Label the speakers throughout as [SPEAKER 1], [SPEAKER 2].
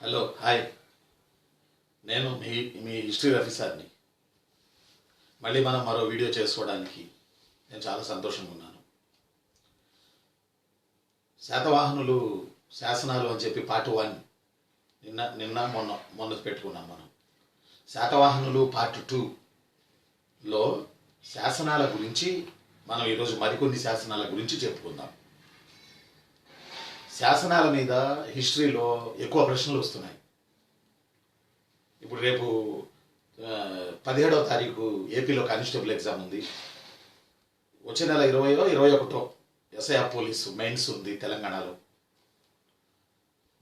[SPEAKER 1] Hello hi. నేను మీ మీ history ఆఫీసర్ని. మళ్ళీ మనం మరో వీడియో చేసుకోవడానికి నేను చాలా సంతోషంగా ఉన్నాను. శాతవాహనులు శాసనాలు అని చెప్పి పార్ట్ 1 నిన్న మొన్న పెట్టుకున్నాం మనం. శాతవాహనులు పార్ట్ 2లో శాసనాల గురించి మనం ఈరోజు మరికొన్ని శాసనాల గురించి చెప్పుకుందాం. శాసనాల మీద హిస్టరీలో ఎక్కువ ప్రశ్నలు వస్తున్నాయి. ఇప్పుడు రేపు 17వ తారీఖు ఏపీలో కానిస్టేబుల్ ఎగ్జామ్ ఉంది. వచ్చే నెల 20వ 21వ ఎస్ఐఆర్ పోలీసు మెయిన్స్ ఉంది తెలంగాణలో.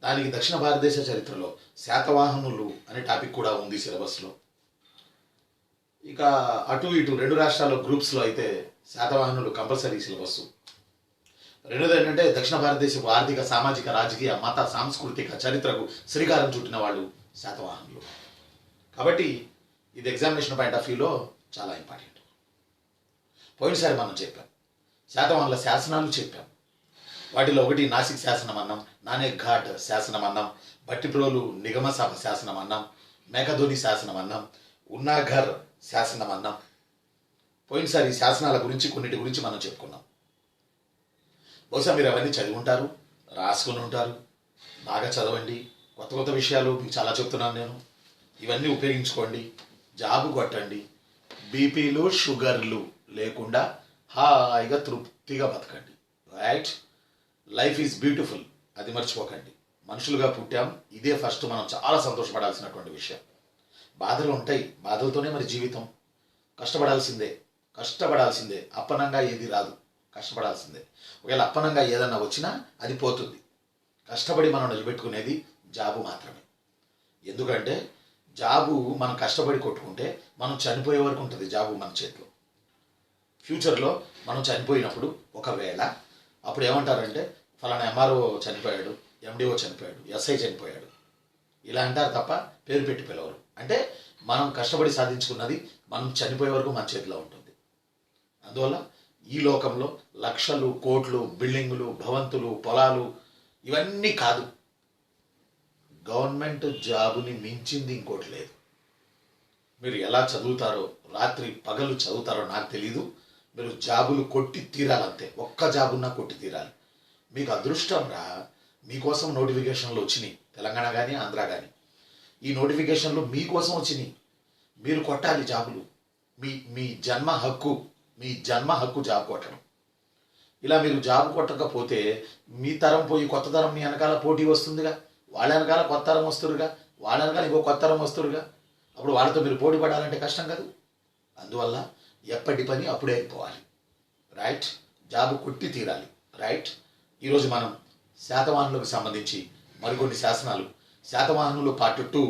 [SPEAKER 1] దానికి దక్షిణ భారతదేశ చరిత్రలో శాతవాహనులు అనే టాపిక్ కూడా ఉంది సిలబస్లో. ఇక అటు ఇటు రెండు రాష్ట్రాల్లో గ్రూప్స్లో అయితే శాతవాహనులు కంపల్సరీ సిలబస్. రెండోది ఏంటంటే దక్షిణ భారతదేశపు ఆర్థిక, సామాజిక, రాజకీయ, మత, సాంస్కృతిక చరిత్రకు శ్రీకారం చుట్టిన వాళ్ళు శాతవాహనులు. కాబట్టి ఇది ఎగ్జామినేషన్ పాయింట్ ఆఫ్ వ్యూలో చాలా ఇంపార్టెంట్. పోయినసారి మనం చెప్పాం శాతవాహనుల శాసనాలు చెప్పాం. వాటిలో ఒకటి నాసిక్ శాసనం అన్నాం, నానేక్ ఘాట్ శాసనం అన్నాం, భట్టిప్రోలు నిగమ సభ శాసనం అన్నాం, మేకధోని శాసనం అన్నాం, ఉన్నాఘర్ శాసనం అన్నాం. పోయినసారి శాసనాల గురించి కొన్నిటి గురించి మనం చెప్పుకున్నాం. బహుశా మీరు అవన్నీ చదివి ఉంటారు, రాసుకుని ఉంటారు. బాగా చదవండి. కొత్త కొత్త విషయాలు మీకు చాలా చెప్తున్నాను నేను. ఇవన్నీ ఉపయోగించుకోండి. జాబు కొట్టండి. బీపీలు, షుగర్లు లేకుండా హాయిగా తృప్తిగా బతకండి. రైట్? లైఫ్ ఈజ్ బ్యూటిఫుల్, అది మర్చిపోకండి. మనుషులుగా పుట్టాం, ఇదే ఫస్ట్ మనం చాలా సంతోషపడాల్సినటువంటి విషయం. బాధలు ఉంటాయి, బాధలతోనే మరి జీవితం. కష్టపడాల్సిందే. అప్పనంగా ఏది రాదు, కష్టపడాల్సిందే. ఒకవేళ అప్పనంగా ఏదన్నా వచ్చినా అది పోతుంది. కష్టపడి మనం నిలబెట్టుకునేది జాబు మాత్రమే. ఎందుకంటే జాబు మనం కష్టపడి కొట్టుకుంటే మనం చనిపోయే వరకు ఉంటుంది జాబు మన చేతిలో. ఫ్యూచర్లో మనం చనిపోయినప్పుడు ఒకవేళ అప్పుడు ఏమంటారంటే ఫలానా ఎంఆర్ఓ చనిపోయాడు, ఎండిఓ చనిపోయాడు, ఎస్ఐ చనిపోయాడు ఇలా అంటారు తప్ప పేరు పెట్టి పిలవరు. అంటే మనం కష్టపడి సాధించుకున్నది మనం చనిపోయే వరకు మన చేతిలో ఉంటుంది. అందువల్ల ఈ లోకంలో లక్షలు, కోట్లు, బిల్డింగులు, భవంతులు, పొలాలు ఇవన్నీ కాదు. గవర్నమెంట్ జాబుని మించింది ఇంకోటి లేదు. మీరు ఎలా చదువుతారో, రాత్రి పగలు చదువుతారో నాకు తెలీదు. మీరు జాబులు కొట్టి తీరాలంతే. ఒక్క జాబున్నా కొట్టి తీరాలి. మీకు అదృష్టం రా, మీకోసం నోటిఫికేషన్లు వచ్చినాయి. తెలంగాణ కానీ ఆంధ్ర కానీ ఈ నోటిఫికేషన్లు మీకోసం వచ్చినాయి. మీరు కొట్టాలి జాబులు. మీ జన్మ హక్కు జాబ్ కొట్టడం. ఇలా మీరు జాబ్ కొట్టకపోతే మీ తరం పోయి కొత్త తరం మీ వెనకాల పోటీ వస్తుందిగా. వాళ్ళ వెనకాల కొత్త తరం వస్తురుగా, వాళ్ళ వెనకాల ఇంకో కొత్త తరం వస్తురుగా. అప్పుడు వాళ్ళతో మీరు పోటీ పడాలంటే కష్టం కాదు. అందువల్ల ఎప్పటి పని అప్పుడే అయిపోవాలి. రైట్? జాబు కొట్టి తీరాలి. రైట్? ఈరోజు మనం శాతవాహనులకు సంబంధించి మరికొన్ని శాసనాలు శాతవాహనులు పార్ట్ 2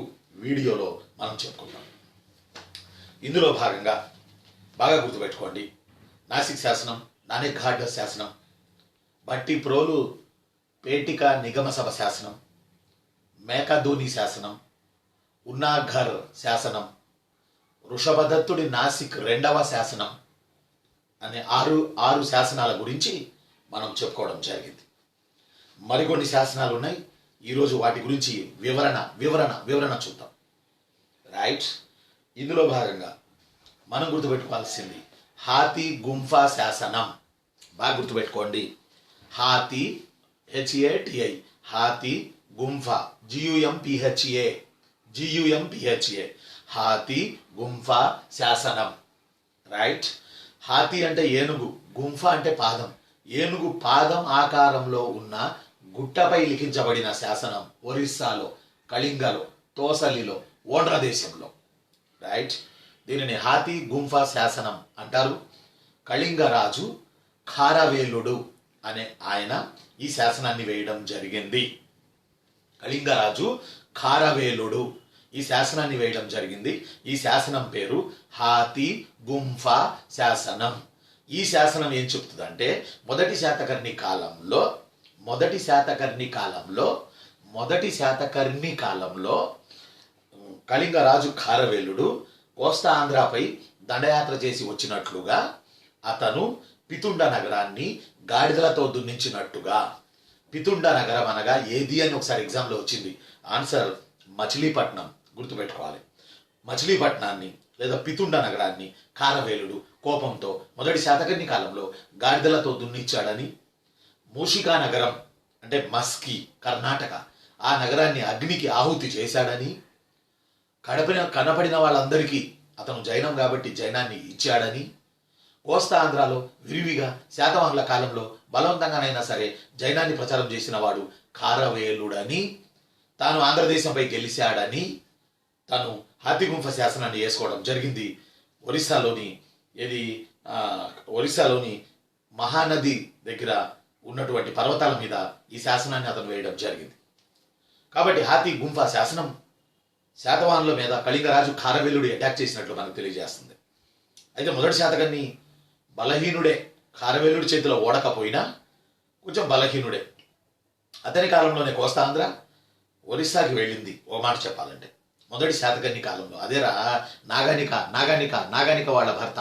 [SPEAKER 1] వీడియోలో మనం చెప్పుకుందాం. ఇందులో భాగంగా బాగా గుర్తుపెట్టుకోండి. నాసిక్ శాసనం, నానేక్ ఘాట్ శాసనం, భట్టిప్రోలు పేటిక నిగమ సభ శాసనం, మేకధోని శాసనం, ఉన్నాఘర్ శాసనం, వృషభదత్తుడి నాసిక్ 2వ శాసనం అనే ఆరు శాసనాల గురించి మనం చెప్పుకోవడం జరిగింది. మరికొన్ని శాసనాలు ఉన్నాయి. ఈరోజు వాటి గురించి వివరణ చూద్దాం. రైట్? ఇందులో భాగంగా మనం గుర్తుపెట్టుకోవాల్సింది హాతి గుంఫా శాసనం. బాగా గుర్తుపెట్టుకోండి. హాతి HATI హాతి గుంఫా GUMPHA హాతి గుంఫా శాసనం. రైట్? హాతి అంటే ఏనుగు, గుంఫా అంటే పాదం. ఏనుగు పాదం ఆకారంలో ఉన్న గుట్టపై లిఖించబడిన శాసనం ఒరిస్సాలో, కళింగలో, తోసలిలో, ఓండ్ర దేశంలో. రైట్? దీనిని హాతి గుంఫా శాసనం అంటారు. కళింగ రాజు ఖారవేలుడు అనే ఆయన ఈ శాసనాన్ని వేయడం జరిగింది. కళింగరాజు ఖారవేలుడు ఈ శాసనాన్ని వేయడం జరిగింది. ఈ శాసనం పేరు హాతి గుంఫా శాసనం. ఈ శాసనం ఏం చెప్తుందంటే మొదటి శాతకర్ణి కాలంలో కళింగరాజు ఖారవేలుడు కోస్తా ఆంధ్రాపై దండయాత్ర చేసి వచ్చినట్లుగా అతను పితుండ నగరాన్ని గాడిదలతో దున్నించినట్టుగా పితుండ నగరం అనగా ఏది అని ఒకసారి ఎగ్జామ్లో వచ్చింది. ఆన్సర్ మచిలీపట్నం. గుర్తుపెట్టుకోవాలి. మచిలీపట్నాన్ని లేదా పితుండ నగరాన్ని కారవేలుడు కోపంతో మొదటి శాతకర్ణి కాలంలో గాడిదలతో దున్నిచ్చాడని, మూషికా నగరం అంటే మస్కి కర్ణాటక, ఆ నగరాన్ని అగ్నికి ఆహుతి చేశాడని, కనపడిన వాళ్ళందరికీ అతను జైనం కాబట్టి జైనాన్ని ఇచ్చాడని, కోస్తా ఆంధ్రాలో విరివిగా శాతవాహనుల కాలంలో బలవంతంగానైనా సరే జైనాన్ని ప్రచారం చేసిన వాడు కారవేలుడని, తాను ఆంధ్రదేశంపై గెలిచాడని తను హాతిగుంఫ శాసనాన్ని వేసుకోవడం జరిగింది. ఒరిస్సాలోని మహానది దగ్గర ఉన్నటువంటి పర్వతాల మీద ఈ శాసనాన్ని అతను వేయడం జరిగింది. కాబట్టి హాతిగుంఫ శాసనం శాతవాహనుల మీద కళింగరాజు కారవేలుడు అటాక్ చేసినట్లు మనకు తెలియజేస్తుంది. అయితే మొదటి శాతకర్ణి బలహీనుడే, కారవేలుడి చేతిలో ఓడకపోయినా కొంచెం బలహీనుడే. అతని కాలంలోనే కోస్తాంధ్ర ఒరిస్సాకి వెళ్ళింది. ఓ మాట చెప్పాలంటే మొదటి శాతకర్ణి కాలంలో. అదేరా నాగానిక వాళ్ళ భర్త.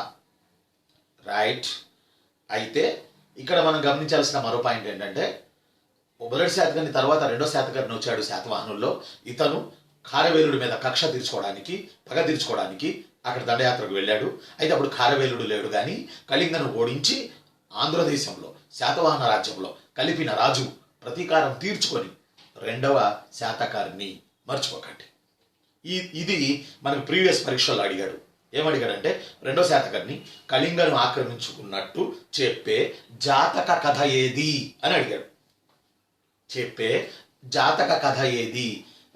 [SPEAKER 1] రైట్. అయితే ఇక్కడ మనం గమనించాల్సిన మరో పాయింట్ ఏంటంటే, మొదటి శాతకర్ణి తర్వాత రెండో శాతకర్ణి వచ్చాడు శాతవాహనుల్లో. ఇతను కారవేలుడి మీద కక్ష తీర్చుకోవడానికి, పగ తీర్చుకోవడానికి అక్కడ దండయాత్రకు వెళ్ళాడు. అయితే అప్పుడు కారవేలుడు లేడు, కానీ కళింగను ఓడించి ఆంధ్రదేశంలో శాతవాహన రాజ్యంలో కలిపిన రాజు ప్రతీకారం తీర్చుకొని రెండవ శాతకర్ణి. మర్చిపోకండి. ఇది మనకు ప్రీవియస్ పరీక్షల్లో అడిగాడు. ఏమడిగాడంటే, రెండో శాతకర్ణి కళింగను ఆక్రమించుకున్నట్టు చెప్పే జాతక కథ ఏది అని అడిగాడు. చెప్పే జాతక కథ ఏది?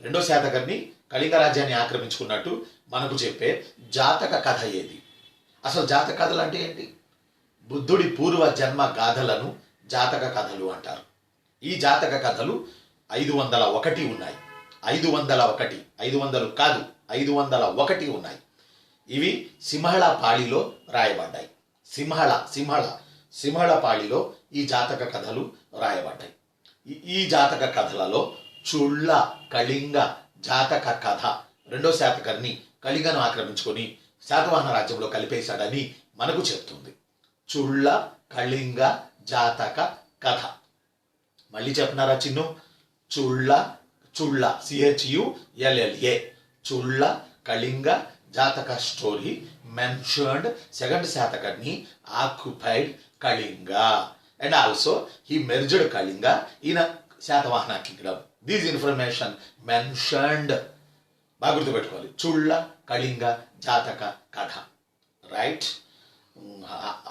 [SPEAKER 1] రెండో శాతకర్ణి కళింగ రాజ్యాన్ని ఆక్రమించుకున్నట్టు మనకు చెప్పే జాతక కథ ఏది? అసలు జాతక కథలు అంటే ఏంటి? బుద్ధుడి పూర్వ జన్మ గాథలను జాతక కథలు అంటారు. ఈ జాతక కథలు 501 ఉన్నాయి. 500 కాదు, 501 ఉన్నాయి. ఇవి సింహళ పాళిలో రాయబడ్డాయి. సింహళ పాళిలో ఈ జాతక కథలు రాయబడ్డాయి. ఈ జాతక కథలలో చుళ్ళ కళింగ జాతక కథ రెండో శాతకర్ణి కళింగను ఆక్రమించుకొని శాతవాహన రాజ్యంలో కలిపేశాడని మనకు చెప్తుంది. చుళ్ళ కళింగ జాతక కథ. మళ్ళీ చెప్పినారా చిన్ను? చుళ్ళ CHULLA చుళ్ళ కళింగ జాతక story mentioned second Satakarni occupied Kalinga and also he merged Kalinga in Satavahana Kingdom. These information mentioned. బాగా గుర్తుపెట్టుకోవాలి. చుళ్ళ కళింగ జాతక కథ. రైట్.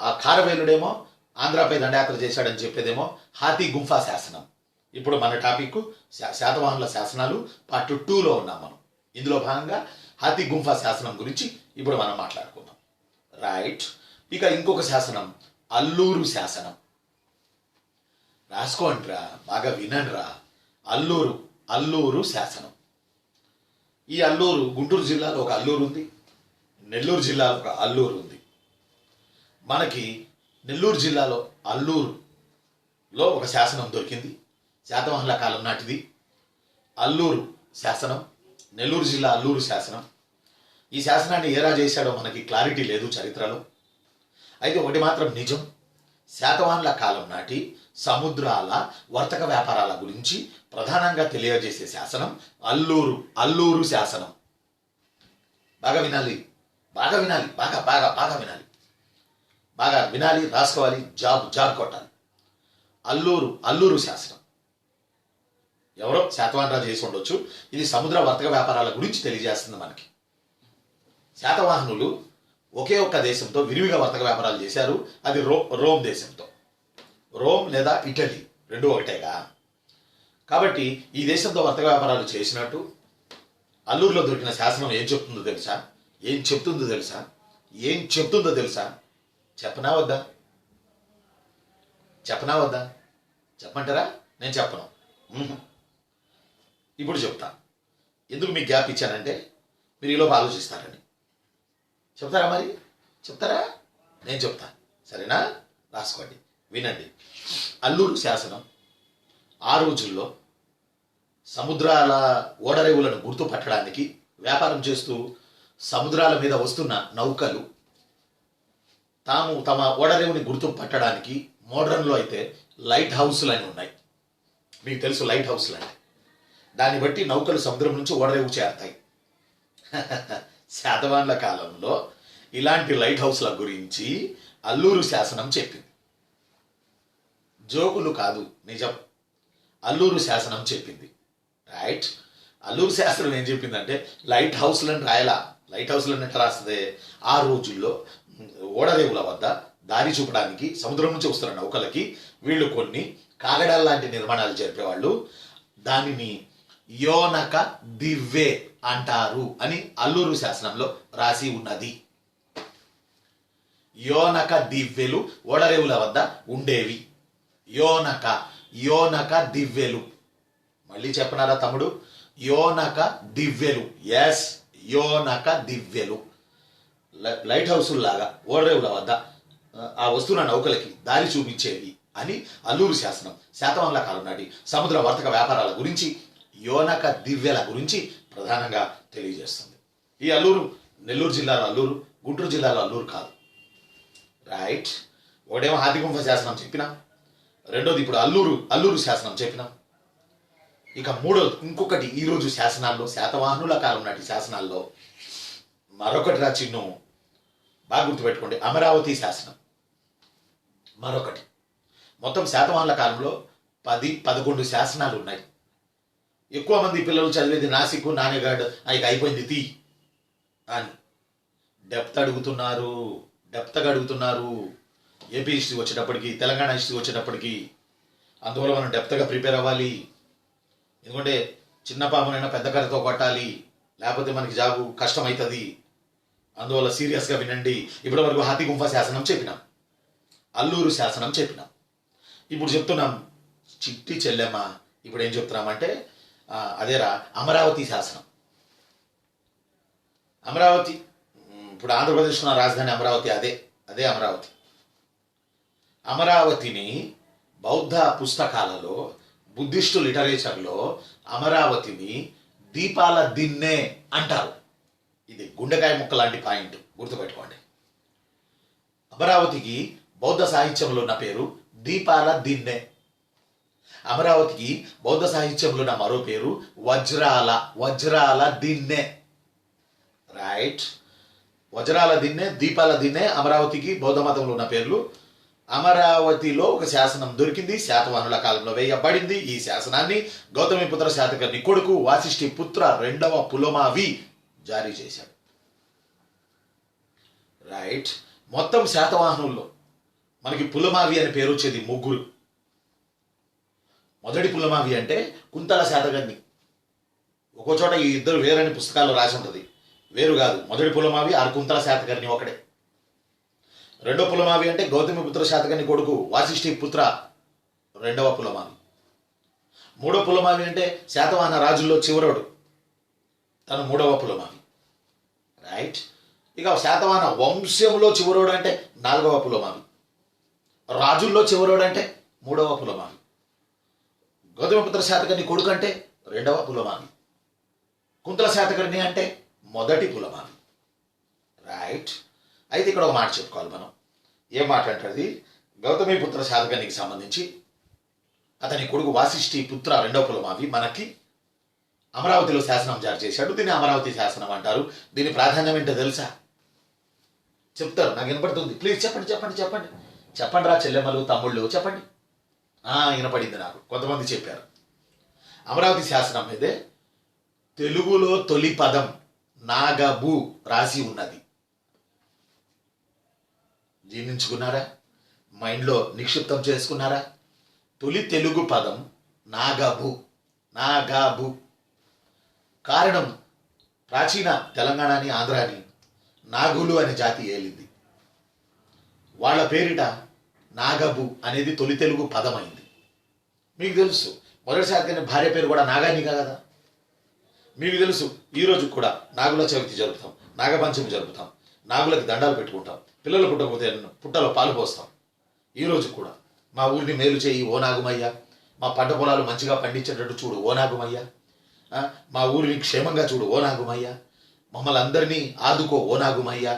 [SPEAKER 1] ఆ కారవేలుడేమో ఆంధ్రాపై దండయాత్ర చేశాడని చెప్పేదేమో హాతిగుంఫ శాసనం. ఇప్పుడు మన టాపిక్ శాతవాహనుల శాసనాలు పార్ట్ 2లో ఉన్నాం మనం. ఇందులో భాగంగా హాతిగుంఫ శాసనం గురించి ఇప్పుడు మనం మాట్లాడుకుందాం. రైట్. ఇక ఇంకొక శాసనం అల్లూరు శాసనం. రాసుకోండిరా, బాగా వినండిరా. అల్లూరు శాసనం. ఈ అల్లూరు గుంటూరు జిల్లాలో ఒక అల్లూరు ఉంది, నెల్లూరు జిల్లాలో ఒక అల్లూరు ఉంది. మనకి నెల్లూరు జిల్లాలో అల్లూరులో ఒక శాసనం దొరికింది, శాతవాహనుల కాలం నాటిది. అల్లూరు శాసనం, నెల్లూరు జిల్లా అల్లూరు శాసనం. ఈ శాసనాన్ని ఏ రాజు చేశాడో మనకి క్లారిటీ లేదు చరిత్రలో. అయితే ఒకటి మాత్రం నిజం, శాతవాహనుల కాలం నాటి సముద్రాల వర్తక వ్యాపారాల గురించి ప్రధానంగా తెలియజేసే శాసనం అల్లూరు శాసనం. బాగా వినాలి, బాగా వినాలి, రాసుకోవాలి, జాబ్ కొట్టాలి. అల్లూరు శాసనం ఎవరో శాతవాహన రాజు చేసి ఉండొచ్చు. ఇది సముద్ర వర్తక వ్యాపారాల గురించి తెలియజేస్తుంది మనకి. శాతవాహనులు ఒకే ఒక్క దేశంతో విరివిగా వర్తక వ్యాపారాలు చేశారు. అది రోమ్ దేశంతో. రోమ్ లేదా ఇటలీ రెండు ఒకటేగా. కాబట్టి ఈ దేశంతో వర్తక వ్యాపారాలు చేసినట్టు అల్లూరులో దొరికిన శాసనం ఏం చెప్తుందో తెలుసా? చెప్పనా వద్దా? చెప్పమంటారా? నేను చెప్పను. ఇప్పుడు చెప్తా. ఎందుకు మీకు గ్యాప్ ఇచ్చానంటే మీరు ఈలోపు ఆలోచిస్తారని. చెప్తారా? మరి చెప్తారా? నేను చెప్తాను, సరేనా? రాసుకోండి, వినండి. అల్లూరు శాసనం ఆ రోజుల్లో సముద్రాల ఓడరేవులను గుర్తుపట్టడానికి వ్యాపారం చేస్తూ సముద్రాల మీద వస్తున్న నౌకలు తమ ఓడరేవుని గుర్తుపట్టడానికి మోడ్రన్లో అయితే లైట్ హౌస్లు అని ఉన్నాయి. మీకు తెలుసు లైట్ హౌస్లు అంటే. దాన్ని బట్టి నౌకలు సముద్రం నుంచి ఓడరేవు చేరతాయి. శాతవాహనుల కాలంలో ఇలాంటి లైట్ హౌస్ల గురించి అల్లూరు శాసనం చెప్పింది. జోకులు కాదు, నిజం. అల్లూరు శాసనం చెప్పింది. రైట్. అల్లూరు శాస్త్రం ఏం చెప్పిందంటే లైట్ హౌస్లను రాయలా. లైట్ హౌస్లను ఎట్లా రాస్తుంది? ఆ రోజుల్లో ఓడరేవుల వద్ద దారి చూపడానికి సముద్రం నుంచి వస్తున్న నౌకలకి వీళ్ళు కొన్ని కాగడాల లాంటి నిర్మాణాలు జరిపేవాళ్ళు. దానిని యోనక దివ్వే అంటారు అని అల్లూరు శాసనంలో రాసి ఉన్నది. యోనక దివ్వెలు ఓడరేవుల వద్ద ఉండేవి. యోనక దివ్వెలు. మళ్ళీ చెప్పనారా తమ్ముడు? యోనక దివ్వెలు. ఎస్, యోనక దివ్వెలు. లైట్ హౌసుల లాగా ఓడరేవుల వద్ద ఆ వస్తున్న నౌకలకి దారి చూపించేవి అని అల్లూరు శాసనం శాతవాహనుల కాలం నాటి సముద్ర వర్తక వ్యాపారాల గురించి, యోనక దివ్యల గురించి ప్రధానంగా తెలియజేస్తుంది. ఈ అల్లూరు నెల్లూరు జిల్లాలో అల్లూరు, గుంటూరు జిల్లాలో అల్లూరు కాదు. రైట్. ఒకటేమో హాతిగుంఫ శాసనం చెప్పినా, రెండోది ఇప్పుడు అల్లూరు శాసనం చెప్పినా. ఇక మూడోది ఇంకొకటి ఈరోజు శాసనాల్లో, శాతవాహనుల కాలం నాటి శాసనాల్లో మరొకటి రా చిన్ను, బాగా గుర్తుపెట్టుకోండి, అమరావతి శాసనం మరొకటి. మొత్తం శాతవాహనుల కాలంలో 10-11 శాసనాలు ఉన్నాయి. ఎక్కువ మంది పిల్లలు చదివేది నాసిక్, నానేగాడ్, ఇక అయిపోయింది తీ అని డెప్త్గా అడుగుతున్నారు. ఏపీ హిస్టరీ వచ్చేటప్పటికి, తెలంగాణ హిస్టరీ వచ్చేటప్పటికి. అందువల్ల మనం డెప్త్గా ప్రిపేర్ అవ్వాలి. ఎందుకంటే చిన్న పామునైనా పెద్ద కర్రతో కొట్టాలి, లేకపోతే మనకి జాబు కష్టమవుతుంది. అందువల్ల సీరియస్గా వినండి. ఇప్పటి వరకు హాతిగుంఫ శాసనం చెప్పినాం, అల్లూరు శాసనం చెప్పినాం. ఇప్పుడు చెప్తున్నాం చిట్టి చెల్లెమ్మ. ఇప్పుడు ఏం చెప్తున్నామంటే అదేరా అమరావతి శాసనం. అమరావతి ఇప్పుడు ఆంధ్రప్రదేశ్లో రాజధాని అమరావతి. అదే అమరావతి. అమరావతిని బౌద్ధ పుస్తకాలలో, బుద్ధిస్టు లిటరేచర్లో అమరావతిని దీపాల దిన్నె అంటారు. ఇది గుండెకాయ ముక్క లాంటి పాయింట్, గుర్తుపెట్టుకోండి. అమరావతికి బౌద్ధ సాహిత్యంలో ఉన్న పేరు దీపాల దిన్నె. అమరావతికి బౌద్ధ సాహిత్యంలో ఉన్న మరో పేరు వజ్రాల దిన్నె. రైట్. వజ్రాల దిన్నె, దీపాల దిన్నె అమరావతికి బౌద్ధ మతంలో ఉన్న పేర్లు. అమరావతిలో ఒక శాసనం దొరికింది, శాతవాహనుల కాలంలో వేయబడింది. ఈ శాసనాన్ని గౌతమిపుత్ర శాతకర్ణి కొడుకు వాసిష్ఠి పుత్ర 2వ పులమావి జారీ చేశాడు. రైట్. మొత్తం శాతవాహనుల్లో మనకి పులమావి అనే పేరు వచ్చేది 3. మొదటి పులమావి అంటే కుంతల శాతకర్ణి. ఒక్కో చోట ఈ ఇద్దరు వేరని పుస్తకాల్లో రాసి ఉంటుంది, వేరు కాదు. మొదటి పులమావి కుంతల శాతకర్ణి ఒకడే. రెండో పులమావి అంటే గౌతమిపుత్ర శాతకర్ణి కొడుకు వాసిష్ఠి పుత్ర 2వ పులమావి. మూడో పులమావి అంటే శాతవాహన రాజుల్లో చివరోడు, తను 3వ పులమావి. రైట్. ఇక శాతవాహన వంశంలో చివరోడు అంటే 4వ పులమావి. రాజుల్లో చివరోడు అంటే 3వ పులమావి. గౌతమిపుత్ర శాతకర్ణి కొడుకు అంటే 2వ పులమావి. కుంతల శాతకర్ణి అంటే మొదటి పులమావి. రైట్. అయితే ఇక్కడ ఒక మాట చెప్పుకోవాలి మనం. ఏం మాట అంటే గౌతమిపుత్ర శాతకర్ణికి సంబంధించి అతని కొడుకు వాసిష్ఠి పుత్ర 2వ పులమావి మనకి అమరావతిలో శాసనం జారీ చేశాడు. దీన్ని అమరావతి శాసనం అంటారు. దీని ప్రాధాన్యం ఏంటో తెలుసా? చెప్తారు, నాకు వినపడుతుంది. ప్లీజ్ చెప్పండి రా చెల్లెమ్మలు, తమ్ముళ్ళు చెప్పండి. వినపడింది నాకు. కొంతమంది చెప్పారు. అమరావతి శాసనం మీదే తెలుగులో తొలి పదం నాగబు రాసి ఉన్నది. జీర్ణించుకున్నారా? మైండ్లో నిక్షిప్తం చేసుకున్నారా? తొలి తెలుగు పదం నాగబు. కారణం ప్రాచీన తెలంగాణని, ఆంధ్రాని నాగులు అనే జాతి ఏలింది. వాళ్ళ పేరిట నాగబు అనేది తొలి తెలుగు పదమైంది. మీకు తెలుసు మొదటి శాతకర్ణి భార్య పేరు కూడా నాగానిక కదా. మీకు తెలుసు ఈరోజు కూడా నాగుల చవితి జరుపుతాం, నాగపంచమి జరుపుతాం, నాగులకి దండాలు పెట్టుకుంటాం, పిల్లలు పుట్టకపోతే పుట్టలో పాలు పోస్తాం. ఈరోజు కూడా మా ఊరిని మేలు చేయి ఓ నాగుమయ్య, మా పంట పొలాలు మంచిగా పండించేటట్టు చూడు ఓ నాగుమయ్య, మా ఊరిని క్షేమంగా చూడు ఓ నాగుమయ్య, మమ్మల్ని అందరినీ ఆదుకో ఓ నాగుమయ్య,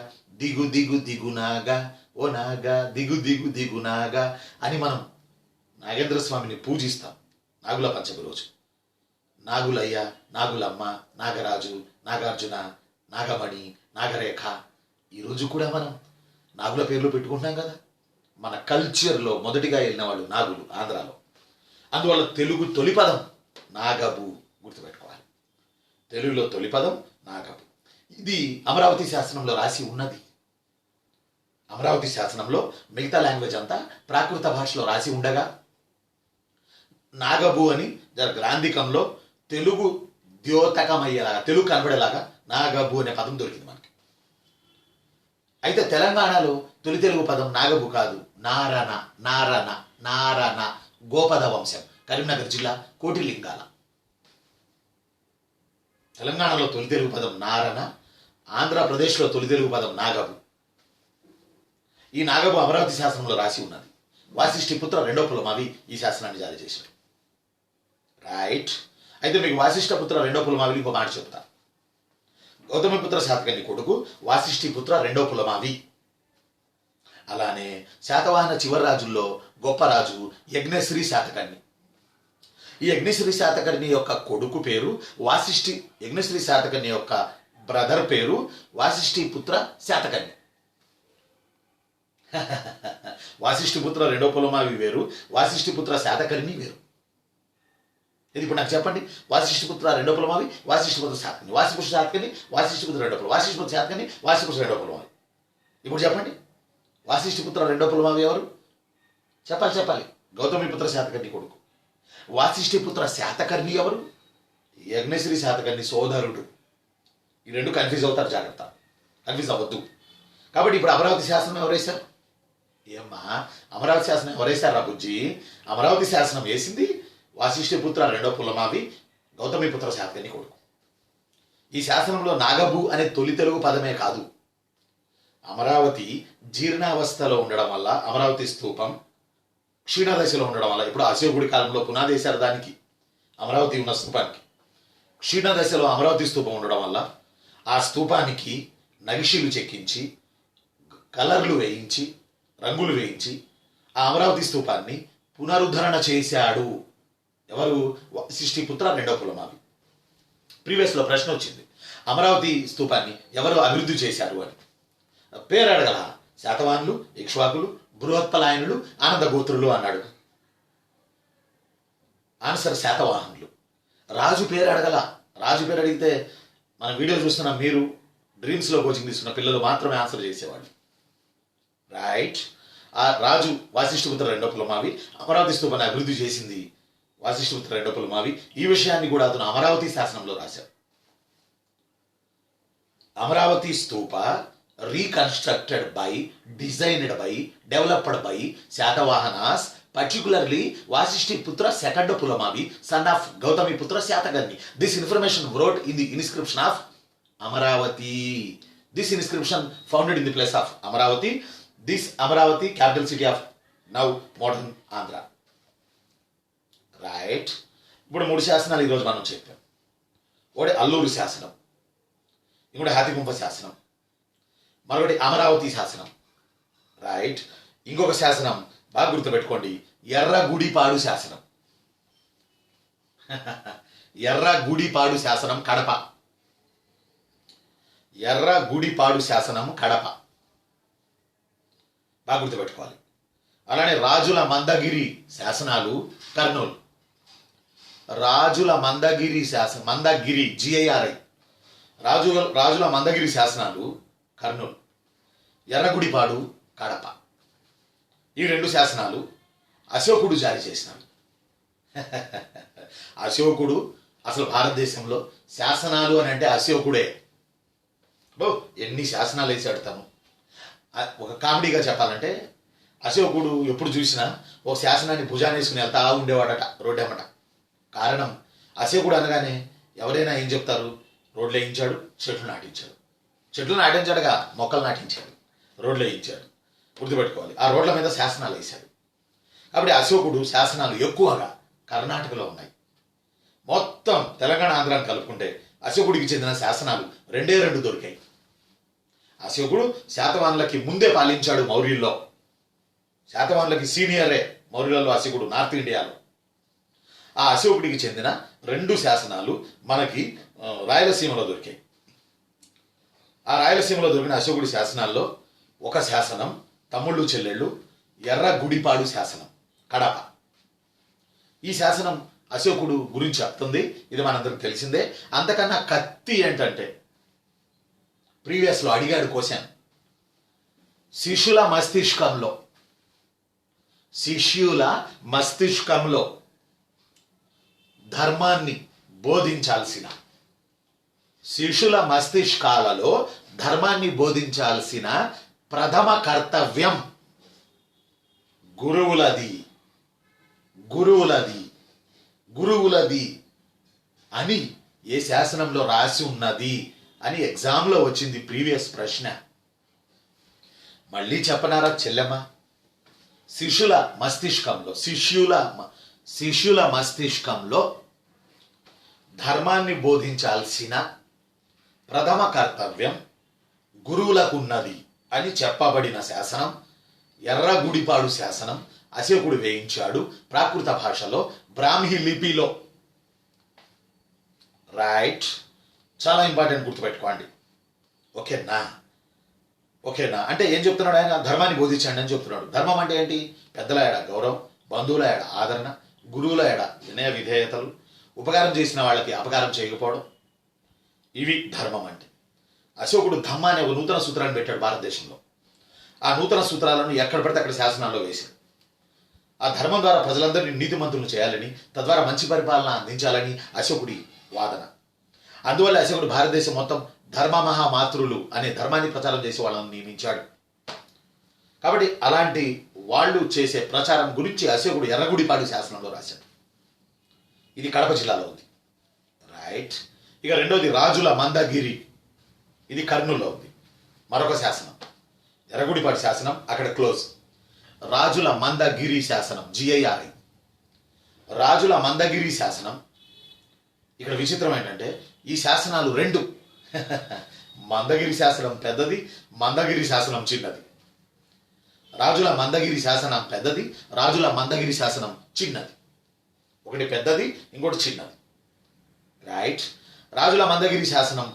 [SPEAKER 1] దిగు దిగు దిగునాగా ఓ నాగా దిగు దిగు దిగునాగా అని మనం నాగేంద్ర స్వామిని పూజిస్తాం. నాగుల పంచమి రోజు నాగులయ్య, నాగులమ్మ, నాగరాజు, నాగార్జున, నాగమణి, నాగరేఖ, ఈరోజు కూడా మనం నాగుల పేర్లు పెట్టుకుంటున్నాం కదా. మన కల్చర్లో మొదటిగా వెళ్ళిన వాళ్ళు నాగులు ఆంధ్రాలో. అందువల్ల తెలుగు తొలి పదం నాగబు, గుర్తుపెట్టుకోవాలి. తెలుగులో తొలి పదం నాగబు. ఇది అమరావతి శాసనంలో రాసి ఉన్నది. అమరావతి శాసనంలో మిగతా లాంగ్వేజ్ అంతా ప్రాకృత భాషలో రాసి ఉండగా నాగబు అని గ్రాంధికంలో తెలుగు ద్యోతకమయ్యేలాగా, తెలుగు కనబడేలాగా నాగబు అనే పదం దొరికింది మనకి. అయితే తెలంగాణలో తొలి తెలుగు పదం నాగబు కాదు, నారన. నారన నారన గోపద వంశం, కరీంనగర్ జిల్లా కోటిలింగాల. తెలంగాణలో తొలి తెలుగు పదం నారన, ఆంధ్రప్రదేశ్లో తొలి తెలుగు పదం నాగబు. ఈ నాగబు అమరావతి శాసనంలో రాసి ఉన్నది. వాసిష్ఠి పుత్ర రెండో పులమావి ఈ శాసనాన్ని జారీ చేశాడు. రైట్. అయితే మీకు వాసిష్ఠ పుత్ర రెండో పులమావి ఇంకో మాట చెప్తా. గౌతమిపుత్ర శాతకర్ణి కొడుకు వాసిష్ఠి పుత్ర రెండో పులమావి. అలానే శాతవాహన చివరి రాజుల్లో గొప్ప రాజు యజ్ఞశ్రీ శాతకర్ణి. ఈ యజ్ఞశ్రీ శాతకర్ణి యొక్క కొడుకు పేరు వాసిష్ఠి. యజ్ఞశ్రీ శాతకర్ణి యొక్క బ్రదర్ పేరు వాసిష్ఠి పుత్ర శాతకర్ణి. వాసిష్ఠి పుత్ర రెండో పులమావి వేరు, వాసిష్ఠి పుత్ర శాతకర్ణి వేరు. ఇది ఇప్పుడు నాకు చెప్పండి. వాసిష్ఠి పుత్ర రెండో పులమావి, వాసిష్ఠి పుత్ర శాతకర్ణి, వాసిష్ఠి శాతకర్ణి, వాసిష్ఠి పుత్ర రెండో పులమావి, వాసిష్ఠి పుత్ర శాతకర్ణి, వాసిష్ఠి పుత్ర రెండో పులమావి. ఇప్పుడు చెప్పండి, వాసిష్ఠి పుత్ర రెండో పులమావి ఎవరు? చెప్పాలి. గౌతమిపుత్ర శాతకర్ణి కొడుకు. వాసిష్ఠి పుత్ర శాతకర్ణి ఎవరు? యజ్ఞశ్రీ శాతకర్ణి సోదరుడు. ఈ రెండు కన్ఫ్యూజ్ అవుతారు, జాగ్రత్త, కన్ఫ్యూజ్ అవ్వద్దు. కాబట్టి ఇప్పుడు అమరావతి శాసనం ఎవరేశారు? ఏమ్మా, అమరావతి శాసనం ఎవరేశారు రా బుజ్జి? అమరావతి శాసనం వేసింది వాసిష్ఠి పుత్ర రెండో పులమావి, గౌతమిపుత్ర శాతకర్ణి కొడుకు. ఈ శాసనంలో నాగబు అనే తొలి తెలుగు పదమే కాదు, అమరావతి జీర్ణావస్థలో ఉండడం వల్ల, అమరావతి స్తూపం క్షీణదశలో ఉండడం వల్ల, ఇప్పుడు అశోకుడి కాలంలో పునాదేశారు దానికి, అమరావతి ఉన్న స్తూపానికి. క్షీణదశలో అమరావతి స్తూపం ఉండడం వల్ల ఆ స్తూపానికి నగిషీలు చెక్కించి, కలర్లు వేయించి, రంగులు వేయించి ఆ అమరావతి స్తూపాన్ని పునరుద్ధరణ చేశాడు. ఎవరు? వాసిష్ఠి పుత్ర రెండో పులమావి. ప్రీవియస్లో ప్రశ్న వచ్చింది, అమరావతి స్తూపాన్ని ఎవరు అభివృద్ధి చేశారు అని. పేరు అడగల. శాతవాహనులు, ఇక్ష్వాకులు, బృహత్పలాయనులు, ఆనందగోత్రులు అన్నాడు. ఆన్సర్ శాతవాహనులు. రాజు పేరు అడగల. రాజు పేరు అడిగితే మన వీడియో చూస్తున్న మీరు, డ్రీమ్స్లో కోచింగ్ తీసుకున్న పిల్లలు మాత్రమే ఆన్సర్ చేసేవాళ్ళు. రైట్. ఆ రాజు వాసిష్ఠిపుత్ర రెండో పులమావి. అమరావతి స్తూపాన్ని అభివృద్ధి చేసింది వాసిష్ఠిపుత్ర రెండో పులమావి. ఈ విషయాన్ని కూడా అతను అమరావతి శాసనంలో రాశాడు. Amaravati stupa reconstructed by, designed by, developed by Satavahanas, particularly Vasishtiputra second Pulamavi, son of Gautamiputra Satakarni. This information wrote in the inscription of Amaravati. This inscription founded in the place of Amaravati. This Amaravati, capital city of now modern Andhra. Right. ఇప్పుడు మూడు శాసనాలు ఈరోజు మనం చెప్పాం. ఒకటి అల్లూరు శాసనం, ఇంకోటి హాతిగుంప శాసనం, మరొకటి అమరావతి శాసనం. రైట్. ఇంకొక శాసనం బాగా గుర్తుపెట్టుకోండి, ఎర్రగుడిపాడు శాసనం. ఎర్రగుడిపాడు శాసనం కడప. ఎర్రగుడిపాడు శాసనం కడప, బాగా గుర్తుపెట్టుకోవాలి. అలానే రాజుల మందగిరి శాసనాలు కర్నూలు. రాజుల మందగిరి శాసనం, మందగిరి GIRI, రాజుల మందగిరి శాసనాలు కర్నూలు. ఎర్రగుడిపాడు కడప. ఈ రెండు శాసనాలు అశోకుడు జారీ చేసినాడు. అశోకుడు అసలు భారతదేశంలో శాసనాలు అని అంటే అశోకుడే. ఎన్ని శాసనాలు వేసాడు తను. ఒక కామెడీగా చెప్పాలంటే అశోకుడు ఎప్పుడు చూసినా ఒక శాసనాన్ని భుజాన్ని వేసుకుని వెళ్తా ఉండేవాడట రోడ్డేమట. కారణం, అశోకుడు అనగానే ఎవరైనా ఏం చెప్తారు? రోడ్లు వేయించాడు, చెట్లు నాటించాడు. చెట్లు నాటించాడుగా, మొక్కలు నాటించాడు, రోడ్లు వేయించాడు. గుర్తుపెట్టుకోవాలి. ఆ రోడ్ల మీద శాసనాలు వేశాడు. కాబట్టి అశోకుడు శాసనాలు ఎక్కువగా కర్ణాటకలో ఉన్నాయి. మొత్తం తెలంగాణ ఆంధ్రాన్ని కలుపుకుంటే అశోకుడికి చెందిన శాసనాలు రెండే రెండు దొరికాయి. అశోకుడు శాతవాహనులకి ముందే పాలించాడు మౌర్యుల్లో. శాతవాహనులకి సీనియరే మౌర్యులలో అశోకుడు, నార్త్ ఇండియాలో. ఆ అశోకుడికి చెందిన 2 శాసనాలు మనకి రాయలసీమలో దొరికాయి. ఆ రాయలసీమలో దొరికిన అశోకుడి శాసనాల్లో ఒక శాసనం తమ్ముళ్ళు చెల్లెళ్ళు ఎర్రగుడిపాడు శాసనం, కడప. ఈ శాసనం అశోకుడు గురించి చెప్తుంది, ఇది మనందరికి తెలిసిందే. అంతకన్నా కత్తి ఏంటంటే, ప్రీవియస్లో అడిగాడు క్వశ్చన్, శిష్యుల మస్తిష్కంలో ధర్మాన్ని బోధించాల్సిన, శిష్యుల మస్తిష్కాలలో ధర్మాన్ని బోధించాల్సిన ప్రథమ కర్తవ్యం గురువులది అని ఏ శాసనంలో రాసి ఉన్నది అని ఎగ్జామ్లో వచ్చింది ప్రీవియస్ ప్రశ్న. మళ్ళీ చెప్పనారా చెల్లెమ్మ? శిష్యుల మస్తిష్కంలో ధర్మాన్ని బోధించాల్సిన ప్రథమ కర్తవ్యం గురువులకు ఉన్నది అని చెప్పబడిన శాసనం ఎర్రగుడిపాడు శాసనం. అశోకుడు వేయించాడు ప్రాకృత భాషలో, బ్రాహ్మీ లిపిలో. రైట్, చాలా ఇంపార్టెంట్, గుర్తుపెట్టుకోండి. ఓకేనా? అంటే ఏం చెప్తున్నాడు ఆయన? ధర్మాన్ని బోధించండి అని చెప్తున్నాడు. ధర్మం అంటే ఏంటి? పెద్దల ఏడ గౌరవం, బంధువుల ఏడ ఆదరణ, గురువుల ఏడ వినయ విధేయతలు, ఉపకారం చేసిన వాళ్ళకి అపకారం చేయకపోవడం, ఇవి ధర్మం అంటే. అశోకుడు ధమ్మ అనే ఒక నూతన సూత్రాన్ని పెట్టాడు భారతదేశంలో. ఆ నూతన సూత్రాలను ఎక్కడ పడితే అక్కడ శాసనాల్లో వేశాడు. ఆ ధర్మం ద్వారా ప్రజలందరినీ నీతిమంతులను చేయాలని, తద్వారా మంచి పరిపాలన అందించాలని అశోకుడి వాదన. అందువల్ల అశోకుడు భారతదేశం మొత్తం ధర్మ మహామాతృలు అనే ధర్మాన్ని ప్రచారం చేసే వాళ్ళని నియమించాడు. కాబట్టి అలాంటి వాళ్ళు చేసే ప్రచారం గురించి అశోకుడు ఎర్రగుడిపాడు శాసనంలో రాశాడు. ఇది కడప జిల్లాలో ఉంది. రైట్. ఇక రెండోది రాజుల మందగిరి, ఇది కర్నూలులో ఉంది. మరొక శాసనం ఎర్రగుడిపాడు శాసనం, అక్కడ క్లోజ్. రాజుల మందగిరి శాసనం, GIRI. రాజుల మందగిరి శాసనం. ఇక్కడ విచిత్రం ఏంటంటే ఈ శాసనాలు 2, మందగిరి శాసనం పెద్దది, మందగిరి శాసనం చిన్నది. రాజుల మందగిరి శాసనం పెద్దది, రాజుల మందగిరి శాసనం చిన్నది. ఒకటి పెద్దది, ఇంకోటి చిన్నది. రైట్. రాజుల మందగిరి శాసనం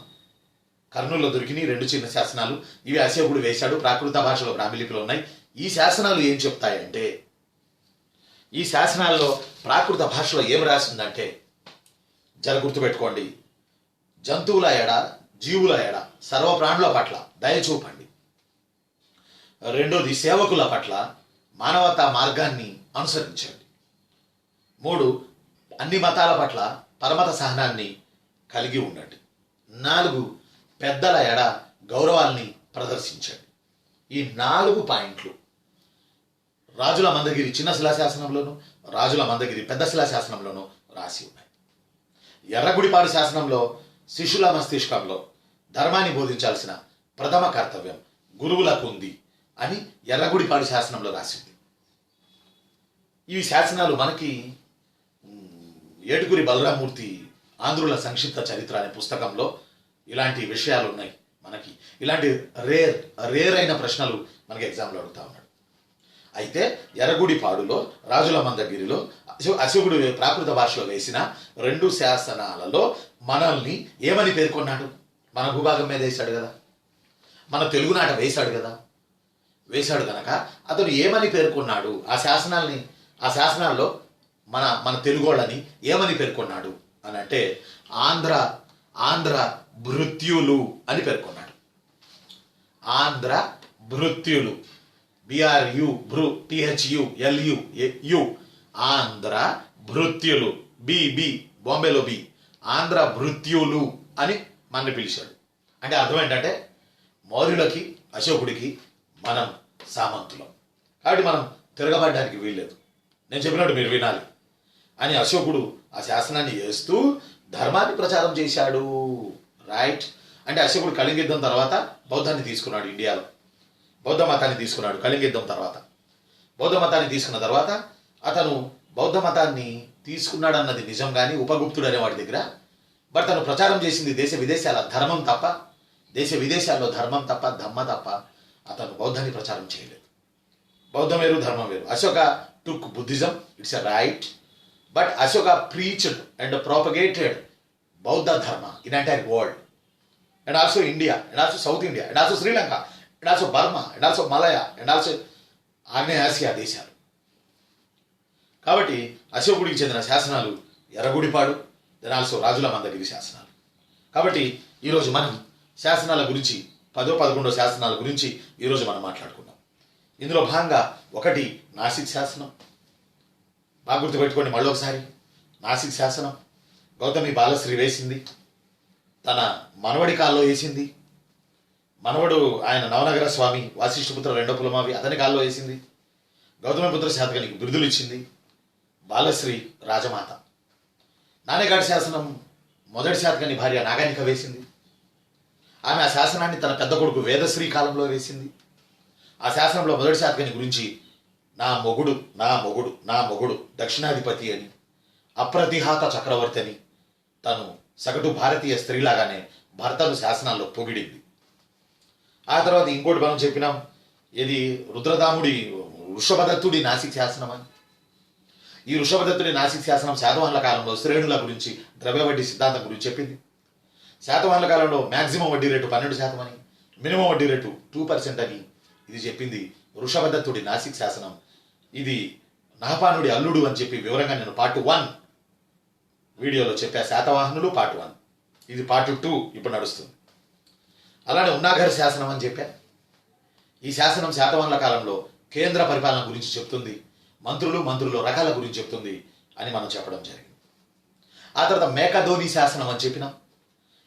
[SPEAKER 1] కర్నూలులో దొరికినాయి 2 చిన్న శాసనాలు. ఇవి అశోకుడు వేశాడు, ప్రాకృత భాషలో బ్రాహ్మీ లిపిలో ఉన్నాయి. ఈ శాసనాలు ఏం చెప్తాయంటే, ఈ శాసనాల్లో ప్రాకృత భాషలో ఏం రాసిందంటే, జర గుర్తుపెట్టుకోండి, జంతువుల ఎడ, జీవుల ఎడ, సర్వప్రాణుల పట్ల దయ చూపండి. రెండోది, సేవకుల పట్ల మానవతా మార్గాన్ని అనుసరించండి. 3, అన్ని మతాల పట్ల పరమత సహనాన్ని కలిగి ఉండండి. 4, పెద్దల ఎడ గౌరవాల్ని ప్రదర్శించండి. ఈ 4 పాయింట్లు రాజుల మందగిరి చిన్న శిలాశాసనంలోను, రాజుల మందగిరి పెద్ద శిలాశాసనంలోనూ రాసి ఉన్నాయి. ఎర్రగుడిపాడు శాసనంలో శిష్యుల మస్తిష్కంలో ధర్మాన్ని బోధించాల్సిన ప్రథమ కర్తవ్యం గురువులకు ఉంది అని ఎర్రగుడిపాడు శాసనంలో రాసింది. ఈ శాసనాలు మనకి ఏటుగురి బలరామూర్తి ఆంధ్రుల సంక్షిప్త చరిత్ర అనే పుస్తకంలో ఇలాంటి విషయాలు ఉన్నాయి. మనకి ఇలాంటి రేర్ అయిన ప్రశ్నలు మనకి ఎగ్జామ్లో అడుగుతా ఉన్నాడు. అయితే ఎర్రగుడిపాడులో, రాజుల మందగిరిలో అశోకుడు ప్రాకృత భాషలో వేసిన 2 శాసనాలలో మనల్ని ఏమని పేర్కొన్నాడు? మన భూభాగం మీద వేశాడు కదా, మన తెలుగునాట వేశాడు కదా. వేశాడు కనుక అతను ఏమని పేర్కొన్నాడు? ఆ శాసనాల్లో మన తెలుగు వాళ్ళని ఏమని పేర్కొన్నాడు అని అంటే, ఆంధ్ర భృత్యులు అని పేర్కొన్నాడు. Andhra భృత్యులు, BRU THULU Andhra భృత్యులు, BB బాంబేలో B, ఆంధ్ర భృత్యులు అని మనని పిలిచాడు. అంటే అర్థం ఏంటంటే, మౌర్యులకి అశోకుడికి మనం సామంతులం, కాబట్టి మనం తిరగబడడానికి వీల్లేదు, నేను చెప్పినట్టు మీరు వినాలి అని అశోకుడు ఆ శాసనాన్ని వేస్తూ ధర్మాన్ని ప్రచారం చేశాడు. రైట్. అంటే అశోకుడు కళింగ యుద్ధం తర్వాత బౌద్ధాన్ని తీసుకున్నాడు, ఇండియాలో బౌద్ధ మతాన్ని తీసుకున్నాడు. కళింగ యుద్ధం తర్వాత బౌద్ధ మతాన్ని తీసుకున్న తర్వాత అతను బౌద్ధ మతాన్ని తీసుకున్నాడు అన్నది నిజం, కానీ ఉపగుప్తుడు అనేవాడి దగ్గర. బట్ తను ప్రచారం చేసింది దేశ విదేశాల్లో ధర్మం తప్ప ధమ్మ తప్ప అతను బౌద్ధాన్ని ప్రచారం చేయలేదు. బౌద్ధం వేరు, ధర్మం వేరు. Ashoka took Buddhism, it's a right. But Ashoka preached and propagated బౌద్ధ ధర్మ in entire world, and also India, and also South India, and also Sri Lanka, and also Burma, and also Malaya, and also ఆగ్నేయ Asia దేశాలు. కాబట్టి అశోకుడికి చెందిన శాసనాలు Erragudipadu, then also రాజుల మందగిరి శాసనాలు. కాబట్టి ఈరోజు మనం శాసనాల గురించి 10వ 11వ శాసనాల గురించి ఈరోజు మనం మాట్లాడుకుందాం. ఇందులో భాగంగా ఒకటి నాసిక్ శాసనం. బాగా గుర్తుపెట్టుకోండి మళ్ళీ ఒకసారి. నాసిక్ శాసనం గౌతమి బాలశ్రీ వేసింది, తన మనవడి కాల్లో వేసింది. మనవడు ఆయన నవనగర స్వామి వాసిష్ఠపుత్ర రెండో పులమావి అతని కాల్లో వేసింది. గౌతమిపుత్ర శాతకనికి బిరుదులు ఇచ్చింది. బాలశ్రీ రాజమాత. నానేఘాట్ శాసనం మొదటి శాతకని భార్య నాగానిక వేసింది. ఆమె ఆ శాసనాన్ని తన పెద్ద కొడుకు వేదశ్రీ కాలంలో వేసింది. ఆ శాసనంలో మొదటి శాతకని గురించి నా మొగుడు నా మొగుడు నా మొగుడు దక్షిణాధిపతి అని, అప్రతిహాత చక్రవర్తి అని, తను సగటు భారతీయ స్త్రీలాగానే భర్తను శాసనాల్లో పొగిడింది. ఆ తర్వాత ఇంకోటి మనం చెప్పినాం, ఇది రుద్రదాముడి వృషభదత్తుడి నాసిక్ శాసనం అని. ఈ వృషభదత్తుడి నాసిక్ శాసనం శాతవాహనుల కాలంలో శ్రేణుల గురించి, ద్రవ్య వడ్డీ సిద్ధాంతం గురించి చెప్పింది. శాతవాహనుల కాలంలో మ్యాక్సిమం వడ్డీ రేటు 12% అని, మినిమం వడ్డీ రేటు 2% అని ఇది చెప్పింది వృషభదత్తుడి నాసిక్ శాసనం. ఇది నహపానుడి అల్లుడు అని చెప్పి వివరంగా నేను పార్ట్ 1 వీడియోలో చెప్పా. శాతవాహనులు పార్ట్ 1, ఇది పార్ట్ 2 ఇప్పుడు నడుస్తుంది. అలానే ఉన్నాఘర్ శాసనం అని చెప్పా. ఈ శాసనం శాతవాహనుల కాలంలో కేంద్ర పరిపాలన గురించి చెప్తుంది, మంత్రులు రకాల గురించి చెప్తుంది అని మనం చెప్పడం జరిగింది. ఆ తర్వాత మేకధోని శాసనం అని చెప్పినాం.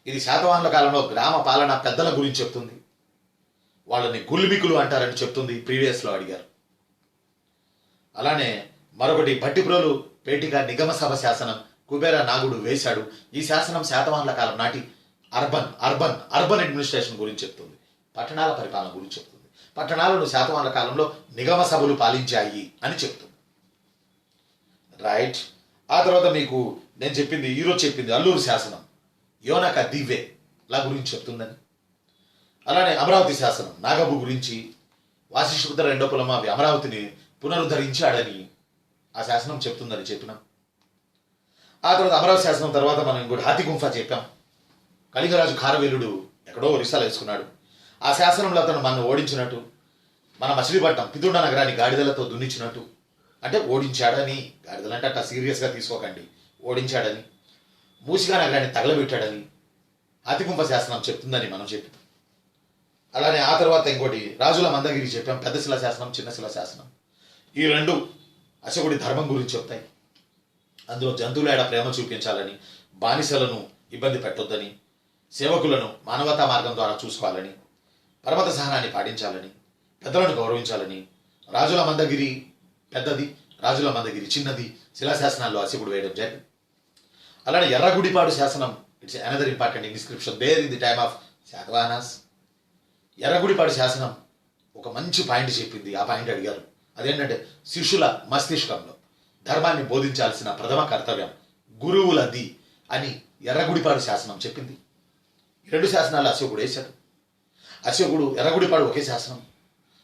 [SPEAKER 1] ఇది శాతవాహనుల కాలంలో గ్రామ పాలన పెద్దల గురించి చెప్తుంది. వాళ్ళని గుల్మికులు అంటారని చెప్తుంది, ప్రీవియస్లో అడిగారు. అలానే మరొకటి భట్టిప్రోలు పేటిక నిగమ సభ శాసనం కుబేర నాగుడు వేశాడు. ఈ శాసనం శాతవాహనుల కాలం నాటి అర్బన్ అడ్మినిస్ట్రేషన్ గురించి చెప్తుంది, పట్టణాల పరిపాలన గురించి చెప్తుంది. పట్టణాలను శాతవాహనుల కాలంలో నిగమ సభలు పాలించాయి అని చెప్తుంది. రైట్. ఆ తర్వాత మీకు నేను చెప్పింది ఈరోజు చెప్పింది అల్లూరు శాసనం యోనక దివ్వే లా గురించి చెప్తుందని. అలానే అమరావతి శాసనం నాగబు గురించి, వాసిష్ఠపుత్ర రెండో పులమావి అమరావతిని పునరుద్ధరించాడని ఆ శాసనం చెప్తుందని చెప్పినాం. ఆ తర్వాత అమరావతి శాసనం తర్వాత మనం ఇంకోటి హాతిగుంఫా చెప్పాం. కళింగరాజు ఖారవేలుడు ఎక్కడో ఒరిస్సాలో వేసుకున్నాడు. ఆ శాసనంలో అతను మనం ఓడించినట్టు, మన మచిలీపట్నం పితుండ నగరాన్ని గాడిదలతో దున్నించినట్టు, అంటే ఓడించాడని, గాడిదలు అంటే అట్లా సీరియస్గా తీసుకోకండి, ఓడించాడని, మూసిగా నగరాన్ని తగలబెట్టాడని హాతిగుంఫ శాసనం చెప్తుందని మనం చెప్పాం. అలానే ఆ తర్వాత ఇంకోటి రాజుల మందగిరి చెప్పాం, పెద్ద శిలా శాసనం చిన్న శిలా శాసనం. ఈ రెండు అశోకుడి ధర్మం గురించి చెప్తాయి. అందులో జంతువులేడ ప్రేమ చూపించాలని, బానిసలను ఇబ్బంది పెట్టొద్దని, సేవకులను మానవతా మార్గం ద్వారా చూసుకోవాలని, పర్వత సహనాన్ని పాటించాలని, పెద్దలను గౌరవించాలని, రాజుల మందగిరి పెద్దది, రాజుల మందగిరి చిన్నది శిలాశాసనాల్లో అశోకుడు వేయడం జరిగింది. అలానే ఎర్రగుడిపాడు శాసనం, it's another important inscription there in the time of Satavahanas. Erragudipadu శాసనం ఒక మంచి పాయింట్ చెప్పింది. ఆ పాయింట్ అడిగారు, అదేంటంటే శిష్యుల మస్తిష్కంలో ధర్మాన్ని బోధించాల్సిన ప్రథమ కర్తవ్యం గురువులది అని ఎర్రగుడిపాడు శాసనం చెప్పింది. ఈ రెండు శాసనాలు అశోకుడు వేశాడు. అశోకుడు ఎర్రగుడిపాడు ఒకే శాసనం,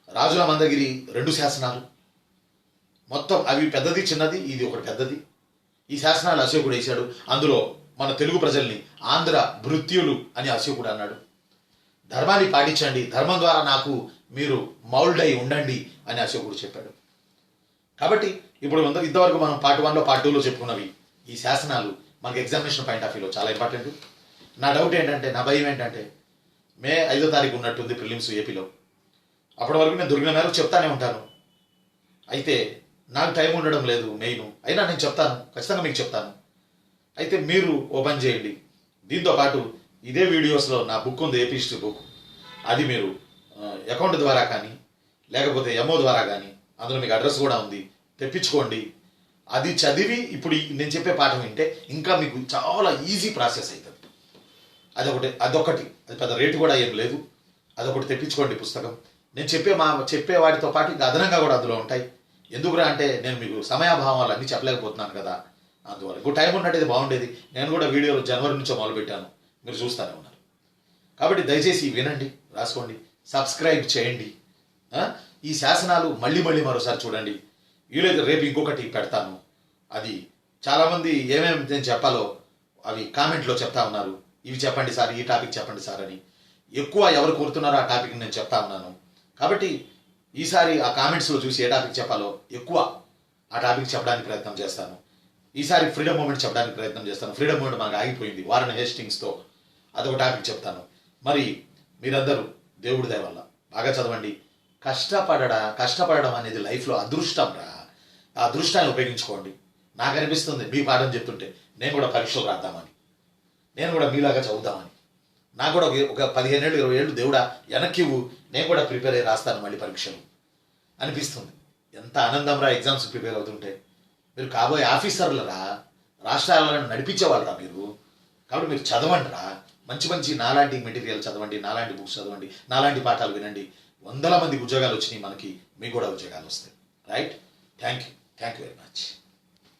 [SPEAKER 1] రాజుల మందగిరి 2 శాసనాలు, మొత్తం అవి పెద్దది చిన్నది, ఇది ఒకటి పెద్దది. ఈ శాసనాలు అశోకుడు వేశాడు. అందులో మన తెలుగు ప్రజల్ని ఆంధ్ర భృత్యులు అని అశోకుడు అన్నాడు. ధర్మాన్ని పాటించండి, ధర్మం ద్వారా నాకు మీరు మౌల్డ్ అయి ఉండండి అని అశోకుడు చెప్పాడు. కాబట్టి ఇప్పుడు ఇంతవరకు మనం పార్ట్ 1లో పార్ట్ 2లో చెప్పుకున్నవి ఈ శాసనాలు మనకి ఎగ్జామినేషన్ పాయింట్ ఆఫ్ వ్యూలో చాలా ఇంపార్టెంట్. నా డౌట్ ఏంటంటే, నా భయం ఏంటంటే, మే 5వ తారీఖు ఉన్నట్టుంది ప్రిలిమ్స్ ఏపీలో. అప్పటి వరకు నేను దొరికిన మేరకు చెప్తానే ఉంటాను. అయితే నాకు టైం ఉండడం లేదు మెయిన్, అయినా నేను చెప్తాను, ఖచ్చితంగా మీకు చెప్తాను. అయితే మీరు ఓపెన్ చేయండి. దీంతో పాటు ఇదే వీడియోస్లో నా బుక్ ఉంది, ఏపీ హిస్టరీ బుక్. అది మీరు అకౌంట్ ద్వారా కానీ లేకపోతే ఎంఓ ద్వారా కానీ, అందులో మీకు అడ్రస్ కూడా ఉంది, తెప్పించుకోండి. అది చదివి ఇప్పుడు నేను చెప్పే పాఠం వింటే ఇంకా మీకు చాలా ఈజీ ప్రాసెస్ అవుతుంది. అదొకటి అది పెద్ద రేటు కూడా ఏం లేదు. అదొకటి తెప్పించుకోండి పుస్తకం. నేను చెప్పే వాటితో పాటు ఇంకా అదనంగా కూడా అందులో ఉంటాయి. ఎందుకురా అంటే నేను మీకు సమయాభావం వల్ల అన్నీ చెప్పలేకపోతున్నాను కదా, అందువల్ల. ఇంకో టైం ఉన్నట్టయితే బాగుండేది. నేను కూడా వీడియోలు జనవరి నుంచో మొదలుపెట్టాను, మీరు చూస్తూనే ఉన్నారు. కాబట్టి దయచేసి వినండి, రాసుకోండి, సబ్స్క్రైబ్ చేయండి. ఈ శాసనాలు మళ్ళీ మరోసారి చూడండి. వీలైతే రేపు ఇంకొకటి పెడతాను, అది చాలామంది ఏమేమి నేను చెప్పాలో అవి కామెంట్లో చెప్తా ఉన్నారు. ఇవి చెప్పండి సార్, ఈ టాపిక్ చెప్పండి సార్ అని. ఎక్కువ ఎవరు కోరుతున్నారో ఆ టాపిక్ నేను చెప్తా ఉన్నాను. కాబట్టి ఈసారి ఆ కామెంట్స్లో చూసి ఏ టాపిక్ చెప్పాలో ఎక్కువ ఆ టాపిక్ చెప్పడానికి ప్రయత్నం చేస్తాను. ఈసారి ఫ్రీడమ్ మూమెంట్ చెప్పడానికి ప్రయత్నం చేస్తాను. ఫ్రీడమ్ మూమెంట్ మనకు ఆగిపోయింది వారన్ హేస్టింగ్స్తో, అదొక టాపిక్ చెప్తాను. మరి మీరందరూ దేవుడి దయ వల్ల బాగా చదవండి. కష్టపడడం అనేది లైఫ్లో అదృష్టం రా. ఆ అదృష్టాన్ని ఉపయోగించుకోండి. నాకు అనిపిస్తుంది మీ పాఠం చెప్తుంటే నేను కూడా పరీక్షలు రాద్దామని, నేను కూడా మీలాగా చదువుదామని. నాకు కూడా ఒక 15 ఏళ్ళు 20 ఏళ్ళు దేవుడా వెనక్కి నేను కూడా ప్రిపేర్ అయ్యి రాస్తాను మళ్ళీ పరీక్షలు అనిపిస్తుంది. ఎంత ఆనందం రా ఎగ్జామ్స్ ప్రిపేర్ అవుతుంటే. మీరు కాబోయే ఆఫీసర్లరా, రాష్ట్రాలను నడిపించే వాళ్ళరా మీరు. కాబట్టి మీరు చదవండి రా. మంచి మంచి నాలాంటి మెటీరియల్ చదవండి, నాలాంటి బుక్స్ చదవండి, నాలాంటి పాఠాలు వినండి. 100 మందికి ఉద్యోగాలు వచ్చినాయి, మనకి మీకు కూడా ఉద్యోగాలు వస్తాయి. Right? Thank you very much.